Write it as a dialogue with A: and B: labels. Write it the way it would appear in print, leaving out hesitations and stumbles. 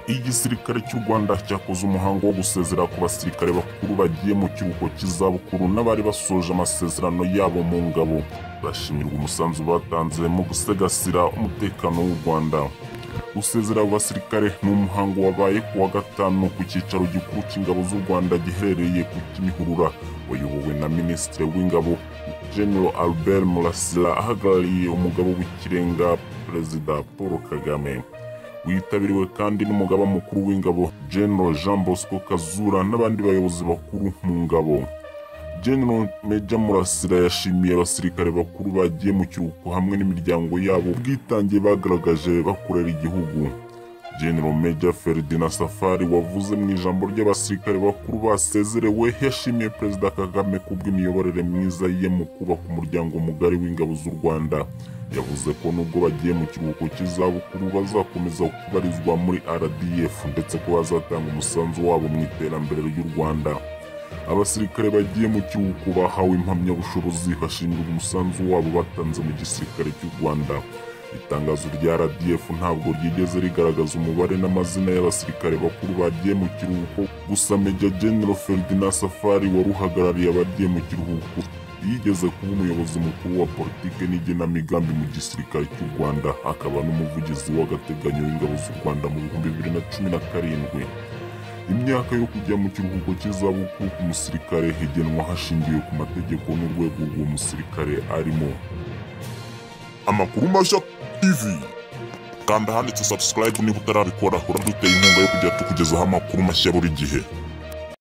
A: Igisirikare cy'u Rwanda cyakoze umuhango wo gusezera ku basirikare bakuru bagiye mu kiruhuko cy'izabukuru n'abari basoje amasezerano yabo mu ngabo. Bashimirwa umusanzu batanze mu gusigasira umutekano w'u Rwanda. Gusezera abo basirikare ni umuhango wabaye ku wa gatanu ku cyicaro gikuru cy'ingabo z'u Rwanda giherereye ku Kimihurura, wayobowe na Minisitiri w'Ingabo General Albert Murasira ahagarariye umugaba w'ikirenga Perezida Paul Kagame. Witabiriwe kandi n'umugaba mukuru w'ingabo General Jean Bosco Kazura n'abandi bayobozi bakuru mu ngabo. General Major Murasira yashimiye abasirikare bakuru bagiye mu kiruhuko hamwe n'imiryango yabo ubwitange bagaragaje bakorera igihugu. General Major Ferdinand Safari wavuze mu ijambo ry'abasirikare bakuru basezerewe yashimiye Perezida Kagame kubw'imiyoborere myiza ye mu kubaka umuryango mugari w'ingabo z'u Rwanda. Yavuze ko nubwo bagiye mu kiruhuko cy'izabukuru bazakomeza kubarizwa muri RDF ndetse ko bazatanga umusanzu wabo mu iterambere ry'u Rwanda. Abasirikare bagiye mu kiruhuko bahawe impamyabushobozi bashimirwa umusanzu wabo batanze mu gisirikare cy'u Rwanda. Itangazo rya RDF ntabwo ryigeze rigaragaza umubare n'amazina y'abasirikare bakuru bagiye mu kiruhuko, gusa Major General Ferdinand Safari wari uhagarariye abagiye mu kiruhuko yigeze kuba umuyobozi mukuru wa politike n'igenamigambi mu gisirikare cy'u Rwanda, akaba n'umuvugizi w'agateganyo w'ingabo z'u Rwanda mu 2017. Imyaka yo kujya mu kiruhuko cy'izabukuru ku musirikare higenwa hashingiwe ku mategeko n'urwego rw'uwo musirikare arimo.
B: Amakuru mashya TV, kanda handitse subscribe niba utarabikora, uraduteye inkunga yo kujya tukugezaho amakuru mashya buri gihe.